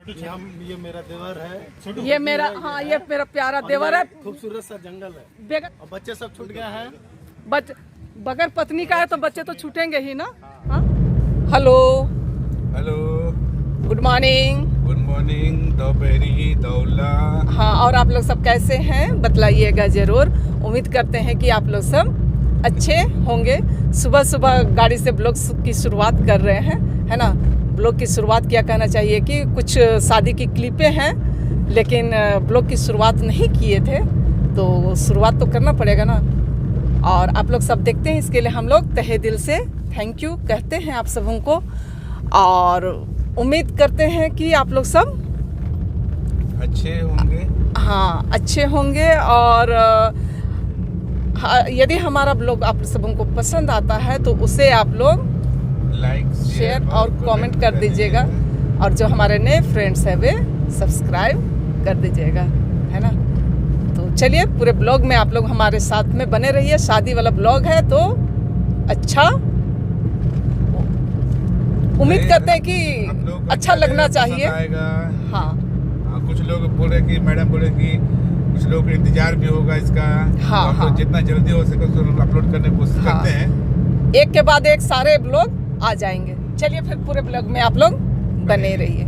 ये मेरा देवर है। ये मेरा ये मेरा प्यारा देवर है। खूबसूरत सा जंगल है बेगर और बच्चे सब छूट गए हैं। बगैर पत्नी का है तो बच्चे तो छूटेंगे ही ना। हाँ hello hello good morning. Good morning दोपहरी दौला। हाँ और आप लोग सब कैसे हैं बतलाइएगा ज़रूर। उम्मीद करते हैं कि आप लोग सब अच्छे होंगे। सुबह सुबह गाड़ी से ब्लॉग की शुरुआत कर रहे हैं, है ना। ब्लॉग की शुरुआत क्या कहना चाहिए कि कुछ शादी की क्लिपें हैं, लेकिन ब्लॉग की शुरुआत नहीं किए थे तो शुरुआत तो करना पड़ेगा ना। और आप लोग सब देखते हैं, इसके लिए हम लोग तहे दिल से थैंक यू कहते हैं आप सबों को। और उम्मीद करते हैं कि आप लोग सब अच्छे होंगे। हाँ अच्छे होंगे। और यदि हमारा ब्लॉग आप सबों को पसंद आता है तो उसे आप लोग लाइक शेयर और कमेंट कर दीजिएगा। और जो हमारे नए फ्रेंड्स हैं वे सब्सक्राइब कर दीजिएगा, है ना। तो चलिए पूरे ब्लॉग में आप लोग हमारे साथ में बने रहिए। शादी वाला ब्लॉग है तो अच्छा उम्मीद करते हैं कि अच्छा लगना चाहिए। हाँ कुछ लोग बोले कि मैडम बोले कि कुछ लोग का इंतजार भी होगा इसका। हाँ, हम लोग जितना जल्दी हो सके उसको अपलोड करने की कोशिश करते हैं। एक के बाद एक सारे ब्लॉग आ जाएंगे। चलिए फिर पूरे ब्लॉग में आप लोग बने रहिए।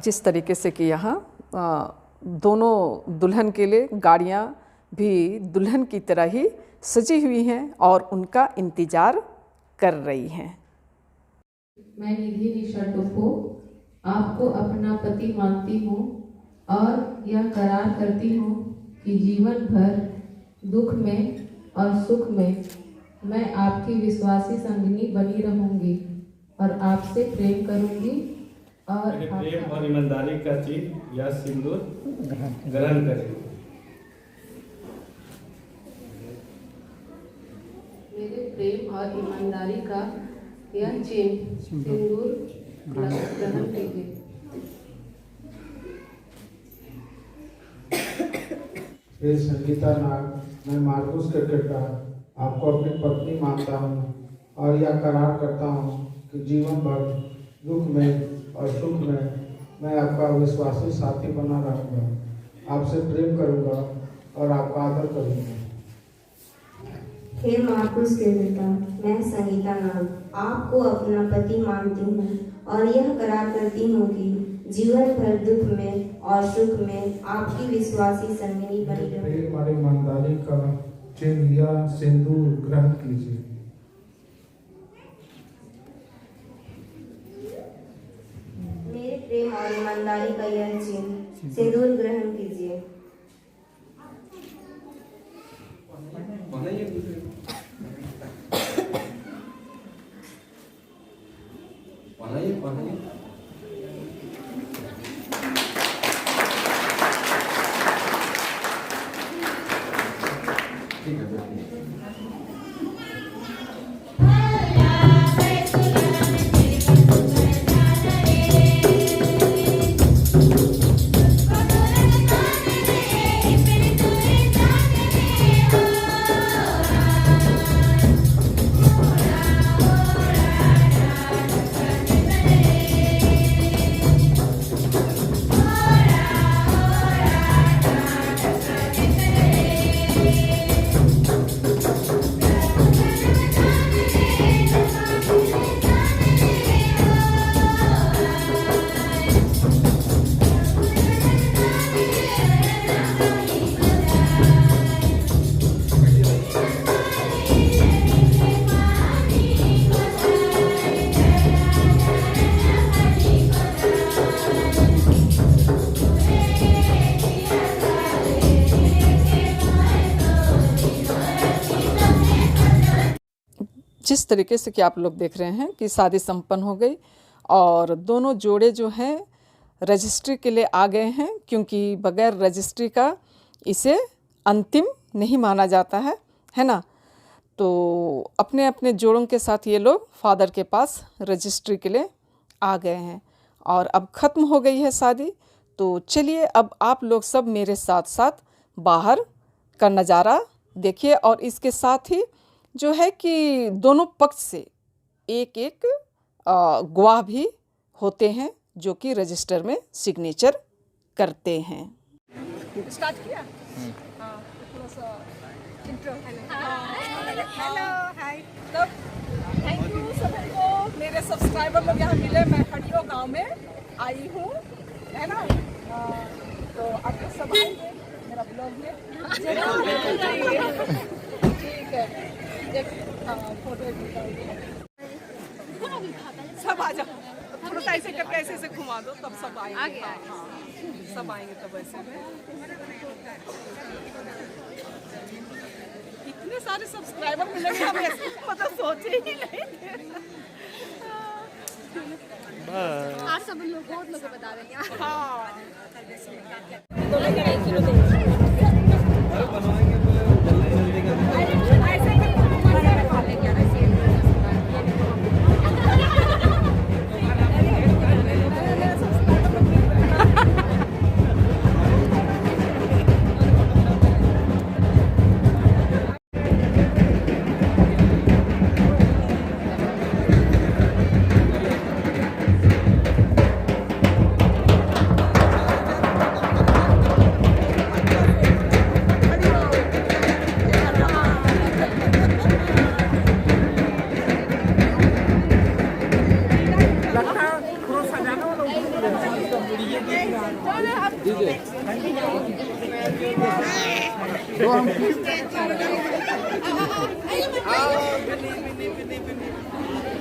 जिस तरीके से कि यहाँ दोनों दुल्हन के लिए गाड़ियाँ भी दुल्हन की तरह ही सजी हुई हैं और उनका इंतज़ार कर रही हैं। मैं निधि निशा टोपो आपको अपना पति मानती हूँ और यह करार करती हूँ कि जीवन भर दुख में और सुख में मैं आपकी विश्वासी संगिनी बनी रहूंगी और आपसे प्रेम करूंगी और प्रेम और ईमानदारी का चिन्ह या सिंदूर ग्रहण करें। मेरे प्रेम और ईमानदारी का यह चिन्ह सिंदूर ग्रहण कीजिए। ये संगीता नाग, मैं मार्कुस क्रिकेटर आपको अपनी पत्नी मानता हूँ और यह करार करता हूँ कि जीवन भर दुख में और सुख में मैं आपका विश्वासी साथी बना रहूँगा, आपसे प्रेम करूँगा और आपका आदर करूँगा। हे मार्कुस के बेटा, मैं संगीता नाग आपको अपना पति मानती हूँ और यह करार करती हूँ कि जीवन भर दुख में और सुख में आपकी विश्वासी संगिनी बनी रहूँगी। प्रेम और ईमानदारी का चिन्ह या सिंदूर ग्रहण कीजिए। मेरे प्रेम और ईमानदारी का यह चिन्ह सिंदूर ग्रहण कीजिए। जिस तरीके से कि आप लोग देख रहे हैं कि शादी संपन्न हो गई और दोनों जोड़े जो हैं रजिस्ट्री के लिए आ गए हैं, क्योंकि बगैर रजिस्ट्री का इसे अंतिम नहीं माना जाता है ना। तो अपने अपने जोड़ों के साथ ये लोग फादर के पास रजिस्ट्री के लिए आ गए हैं और अब ख़त्म हो गई है शादी। तो चलिए अब आप लोग सब मेरे साथ साथ बाहर का नज़ारा देखिए। और इसके साथ ही जो है कि दोनों पक्ष से एक एक गवाह भी होते हैं जो कि रजिस्टर में सिग्नेचर करते हैं। स्टार्ट किया? हाँ, थोड़ा सा इंट्रो। हेलो, हाय। तब थैंक यू सभी को, मेरे सब्सक्राइबर लोग यहाँ मिले। मैं खड़ियो गांव में आई हूँ, है ना। तो आप लोग सब आएंगे मेरा ब्लॉग में? ठीक है, एक फोटो सब आ जाओ। थोड़ा सा ऐसे करके ऐसे घुमा दो, तब सब आएंगे। हाँ, सब आएंगे तब ऐसे में। इतने सारे सब्सक्राइबर मिलेंगे, हम ऐसे मतलब सोचे ही नहीं थे। आज सब लोग बहुत लोग बता रहे हैं। हाँ,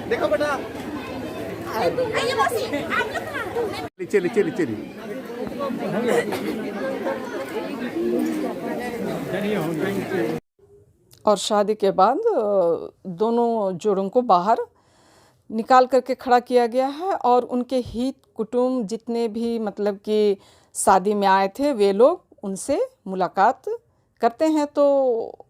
देखो बेटा, चली चली चली। और शादी के बाद दोनों जोड़ों को बाहर निकाल करके खड़ा किया गया है और उनके हित कुटुंब जितने भी मतलब कि शादी में आए थे वे लोग उनसे मुलाकात करते हैं। तो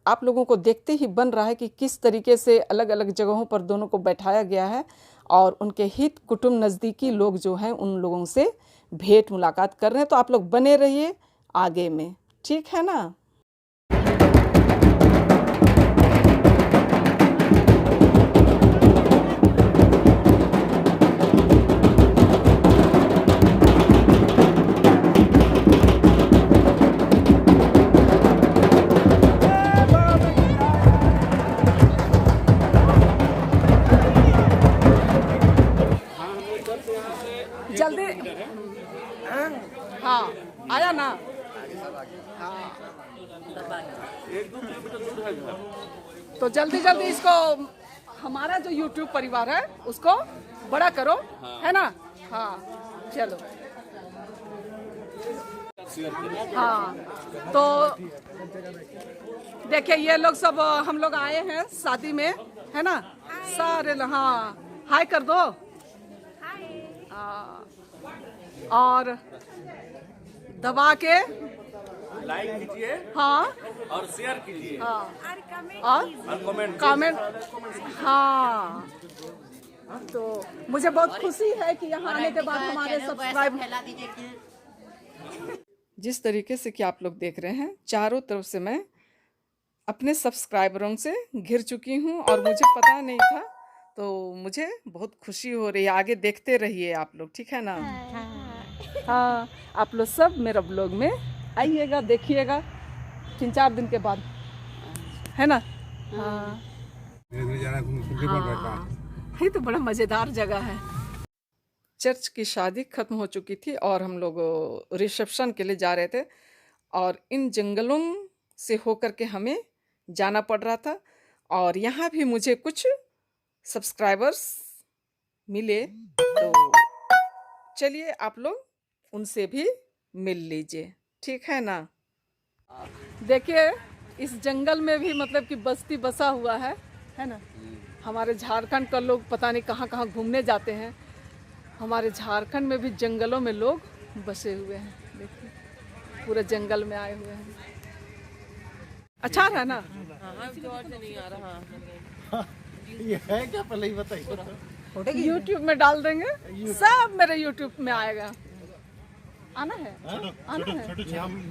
आप लोगों को देखते ही बन रहा है कि किस तरीके से अलग अलग जगहों पर दोनों को बैठाया गया है और उनके हित कुटुंब नज़दीकी लोग जो हैं उन लोगों से भेंट मुलाकात कर रहे हैं। तो आप लोग बने रहिए आगे में, ठीक है ना। जल्दी, हाँ आया ना। हाँ, तो जल्दी जल्दी इसको हमारा जो YouTube परिवार है उसको बड़ा करो, है ना। हाँ चलो, हाँ तो देखिए ये लोग सब हम लोग आए हैं शादी में, है ना। सारे हाँ हाय कर दो। और दबा के लाइक कीजिए, हाँ और शेयर कीजिए, हाँ और कमेंट। हाँ तो मुझे बहुत खुशी है कि यहाँ आने के बाद हमारे सब्सक्राइब जिस तरीके से कि आप लोग देख रहे हैं चारों तरफ से मैं अपने सब्सक्राइबरों से घिर चुकी हूँ और मुझे पता नहीं था। तो मुझे बहुत खुशी हो रही है। आगे देखते रहिए आप लोग, ठीक है ना। हाँ आप लोग सब मेरा ब्लॉग में आइएगा, देखिएगा 3-4 दिन के बाद, है ना। हाँ ये तो बड़ा मज़ेदार जगह है। चर्च की शादी ख़त्म हो चुकी थी और हम लोग रिसेप्शन के लिए जा रहे थे और इन जंगलों से होकर के हमें जाना पड़ रहा था। और यहाँ भी मुझे कुछ सब्सक्राइबर्स मिले, तो चलिए आप लोग उनसे भी मिल लीजिए, ठीक है ना। देखिए इस जंगल में भी मतलब कि बस्ती बसा हुआ है ना। हमारे झारखंड का लोग पता नहीं कहाँ कहाँ घूमने जाते हैं। हमारे झारखंड में भी जंगलों में लोग बसे हुए हैं। देखिए पूरे जंगल में आए हुए हैं। अच्छा है ना। नहीं आ रहा ये है क्या, पहले ही बताइए। YouTube में डाल देंगे, सब मेरे YouTube में आएगा। आना है, आना है।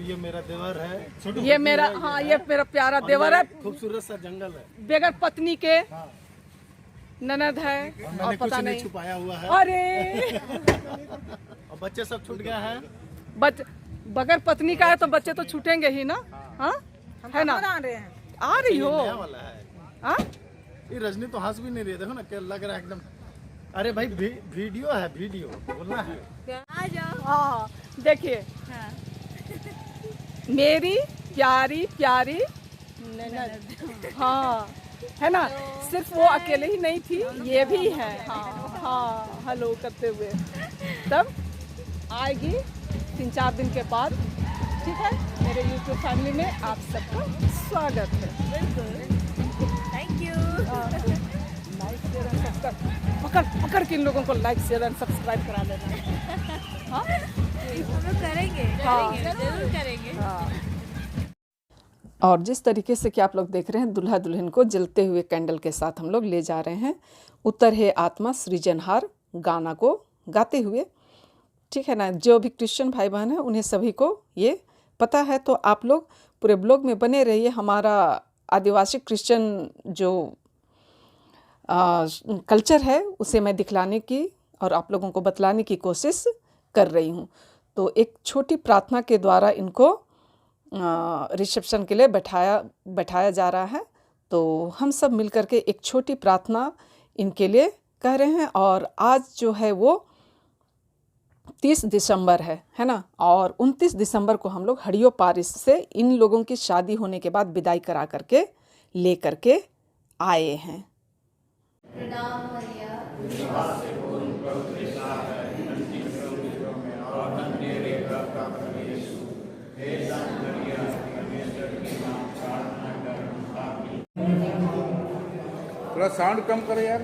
ये मेरा देवर है, ये मेरा, हाँ ये मेरा प्यारा देवर है। खूबसूरत सा जंगल है बेगर पत्नी के ननद है मैंने और कुछ पता नहीं नहीं। छुपाया हुआ है। अरे और बच्चे सब छूट गया है। बगैर पत्नी का है तो बच्चे तो छूटेंगे ही ना। हाँ है ना, आ रही हो। नया वाला है। हाँ ये रजनी तो हंस भी नहीं रही, देखो ना क्या लग रहा है एकदम। अरे भाई वीडियो है, वीडियो बोलना है। आ जाओ। हाँ देखिए, हाँ। मेरी प्यारी प्यारी ननद। हाँ है ना, सिर्फ वो अकेले ही नहीं थी, ये भी है। हाँ हाँ हेलो करते हुए तब आएगी 3-4 दिन के बाद। ठीक है, मेरे YouTube फैमिली में आप सबका स्वागत है। Thank you. Like share and subscribe पकड़ के इन लोगों को लाइक शेयर एंड सब्सक्राइब करा देना। हाँ हम लोग करेंगे, हाँ। जरूर करेंगे। हाँ। और जिस तरीके से कि आप लोग देख रहे हैं, दूल्हा दुल्हन को जलते हुए कैंडल के साथ हम लोग ले जा रहे हैं उत्तर है आत्मा सृजनहार गाना को गाते हुए। ठीक है ना, जो भी क्रिश्चियन भाई बहन हैं उन्हें सभी को ये पता है, तो आप लोग पूरे ब्लॉग में बने रहिए। हमारा आदिवासी क्रिश्चियन जो कल्चर है उसे मैं दिखलाने की और आप लोगों को बतलाने की कोशिश कर रही हूँ। तो एक छोटी प्रार्थना के द्वारा इनको रिसेप्शन के लिए बैठाया जा रहा है। तो हम सब मिलकर के एक छोटी प्रार्थना इनके लिए कह रहे हैं। और आज जो है वो 30 दिसंबर है ना, और 29 दिसंबर को हम लोग हड़ियो पारिस से इन लोगों की शादी होने के बाद विदाई करा करके ले करके आए हैं। प्रणाम भैया। थोड़ा साउंड कम करो यार।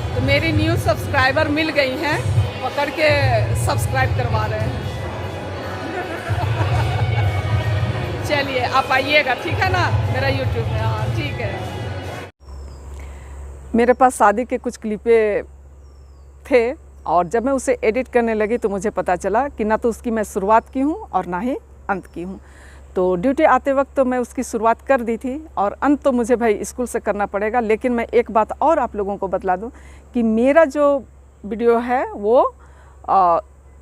तो मेरी न्यू सब्सक्राइबर मिल गई हैं, पकड़ के सब्सक्राइब करवा रहे हैं। चलिए आप आइएगा, ठीक है ना, मेरा YouTube में। हाँ ठीक है। मेरे पास शादी के कुछ क्लिपे थे और जब मैं उसे एडिट करने लगी तो मुझे पता चला कि ना तो उसकी मैं शुरुआत की हूँ और ना ही अंत की हूँ। तो ड्यूटी आते वक्त तो मैं उसकी शुरुआत कर दी थी और अंत तो मुझे भाई स्कूल से करना पड़ेगा। लेकिन मैं एक बात और आप लोगों को बतला दूं कि मेरा जो वीडियो है वो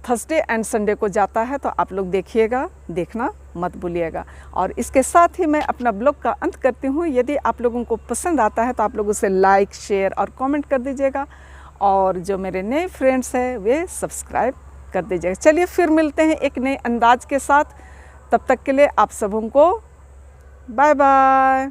थर्सडे एंड संडे को जाता है, तो आप लोग देखिएगा, देखना मत भूलिएगा। और इसके साथ ही मैं अपना ब्लॉग का अंत करती हूँ। यदि आप लोगों को पसंद आता है तो आप लोग उसे लाइक शेयर और कमेंट कर दीजिएगा, और जो मेरे नए फ्रेंड्स हैं वे सब्सक्राइब कर दीजिएगा। चलिए फिर मिलते हैं एक नए अंदाज के साथ, तब तक के लिए आप सबों को बाय बाय।